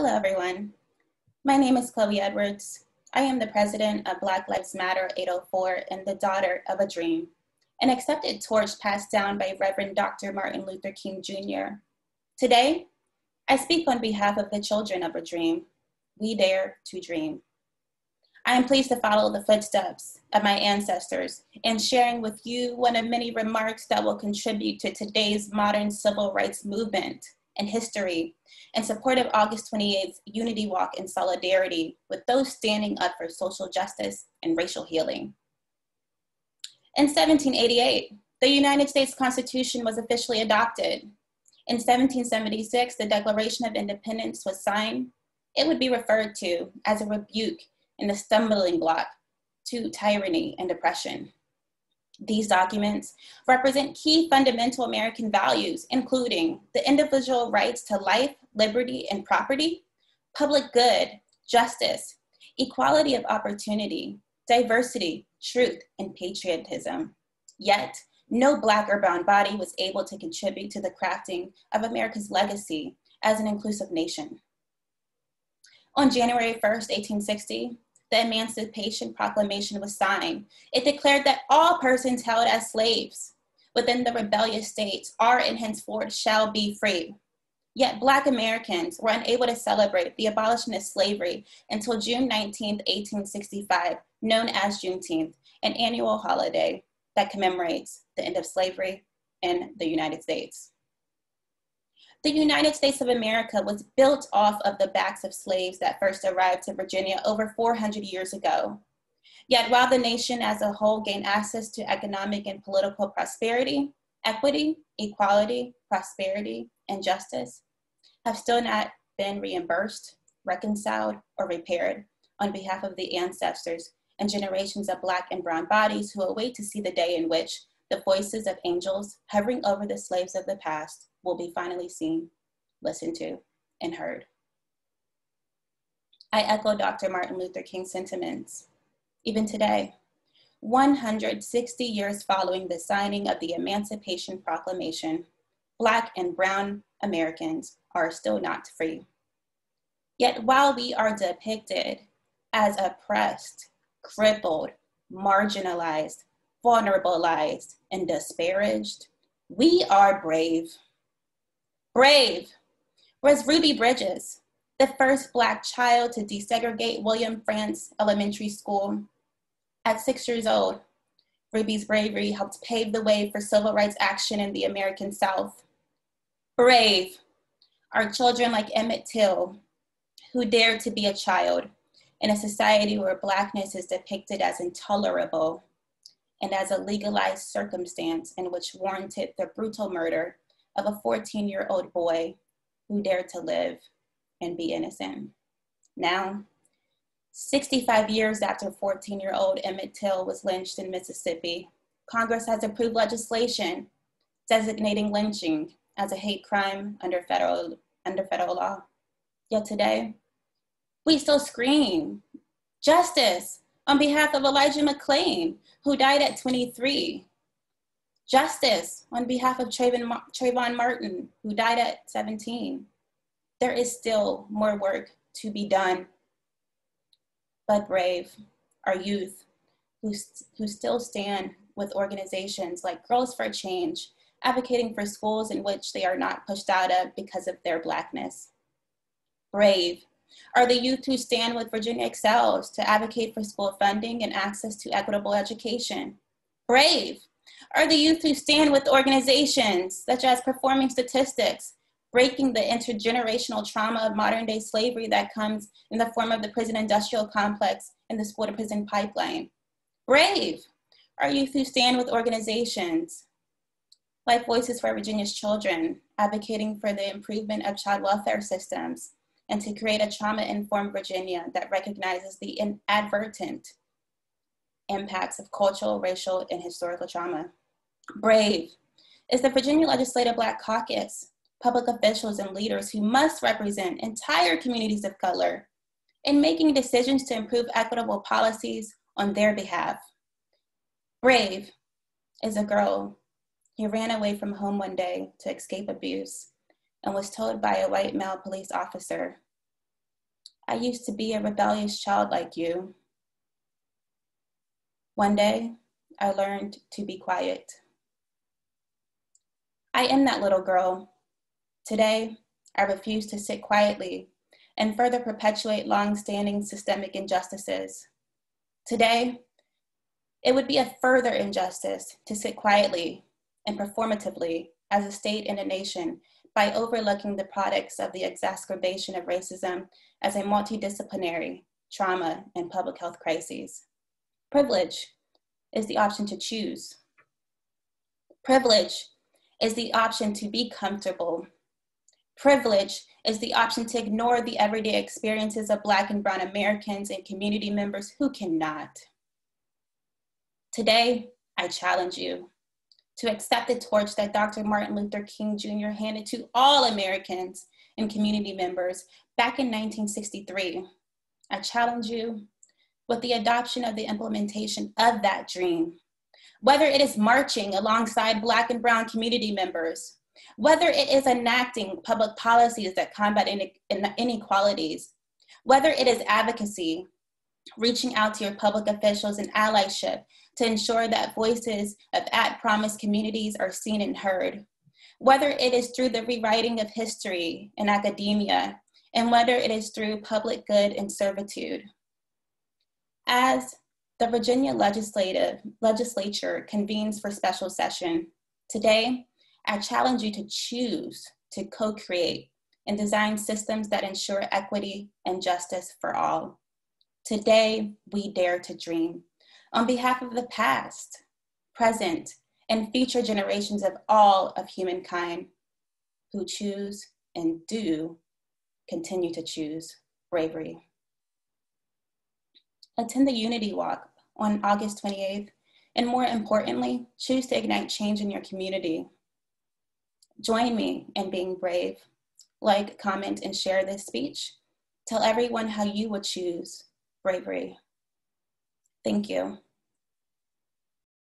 Hello, everyone. My name is Chloe Edwards. I am the president of Black Lives Matter 804 and the daughter of a dream, an accepted torch passed down by Reverend Dr. Martin Luther King Jr. Today, I speak on behalf of the children of a dream. We dare to dream. I am pleased to follow the footsteps of my ancestors in sharing with you one of many remarks that will contribute to today's modern civil rights movement and history in support of August 28th Unity Walk in solidarity with those standing up for social justice and racial healing. In 1788, the United States Constitution was officially adopted. In 1776, the Declaration of Independence was signed. It would be referred to as a rebuke and a stumbling block to tyranny and oppression. These documents represent key fundamental American values, including the individual rights to life, liberty, and property, public good, justice, equality of opportunity, diversity, truth, and patriotism. Yet, no Black or brown body was able to contribute to the crafting of America's legacy as an inclusive nation. On January 1st, 1860, the Emancipation Proclamation was signed. It declared that all persons held as slaves within the rebellious states are and henceforth shall be free. Yet Black Americans were unable to celebrate the abolishment of slavery until June 19, 1865, known as Juneteenth, an annual holiday that commemorates the end of slavery in the United States. The United States of America was built off of the backs of slaves that first arrived to Virginia over 400 years ago. Yet while the nation as a whole gained access to economic and political prosperity, equity, equality, prosperity, and justice have still not been reimbursed, reconciled, or repaired on behalf of the ancestors and generations of Black and brown bodies who await to see the day in which the voices of angels hovering over the slaves of the past will be finally seen, listened to, and heard. I echo Dr. Martin Luther King's sentiments. Even today, 160 years following the signing of the Emancipation Proclamation, Black and brown Americans are still not free. Yet while we are depicted as oppressed, crippled, marginalized, vulnerabilized, and disparaged, we are brave. Brave was Ruby Bridges, the first Black child to desegregate William Frantz Elementary School. At 6 years old, Ruby's bravery helped pave the way for civil rights action in the American South. Brave are children like Emmett Till, who dared to be a child in a society where Blackness is depicted as intolerable and as a legalized circumstance in which warranted the brutal murder of a 14-year-old boy who dared to live and be innocent. Now, 65 years after 14-year-old Emmett Till was lynched in Mississippi, Congress has approved legislation designating lynching as a hate crime under federal law. Yet today, we still scream justice on behalf of Elijah McClain, who died at 23. Justice on behalf of Trayvon Martin, who died at 17. There is still more work to be done. But brave are youth who still stand with organizations like Girls for Change, advocating for schools in which they are not pushed out of because of their Blackness. Brave are the youth who stand with Virginia Excels to advocate for school funding and access to equitable education. Brave are the youth who stand with organizations such as Performing Statistics, breaking the intergenerational trauma of modern day slavery that comes in the form of the prison industrial complex and the school to prison pipeline. Brave are youth who stand with organizations like Voices for Virginia's Children, advocating for the improvement of child welfare systems and to create a trauma-informed Virginia that recognizes the inadvertent impacts of cultural, racial, and historical trauma. Brave is the Virginia Legislative Black Caucus, public officials and leaders who must represent entire communities of color in making decisions to improve equitable policies on their behalf. Brave is a girl who ran away from home one day to escape abuse and was told by a white male police officer I used to be a rebellious child like you. One day, I learned to be quiet. I am that little girl. Today, I refuse to sit quietly and further perpetuate long-standing systemic injustices. Today, it would be a further injustice to sit quietly and performatively as a state and a nation by overlooking the products of the exacerbation of racism as a multidisciplinary trauma and public health crises. Privilege is the option to choose. Privilege is the option to be comfortable. Privilege is the option to ignore the everyday experiences of Black and Brown Americans and community members who cannot. Today, I challenge you to accept the torch that Dr. Martin Luther King Jr. handed to all Americans and community members back in 1963. I challenge you with the adoption of the implementation of that dream, whether it is marching alongside Black and Brown community members, whether it is enacting public policies that combat inequalities, whether it is advocacy, reaching out to your public officials and allyship to ensure that voices of at-promise communities are seen and heard, whether it is through the rewriting of history in academia, and whether it is through public good and servitude. As the Virginia legislature convenes for special session, today, I challenge you to choose to co-create and design systems that ensure equity and justice for all. Today, we dare to dream on behalf of the past, present, and future generations of all of humankind who choose and do continue to choose bravery. Attend the Unity Walk on August 28th, and more importantly, choose to ignite change in your community. Join me in being brave. Like, comment, and share this speech. Tell everyone how you would choose bravery. Thank you.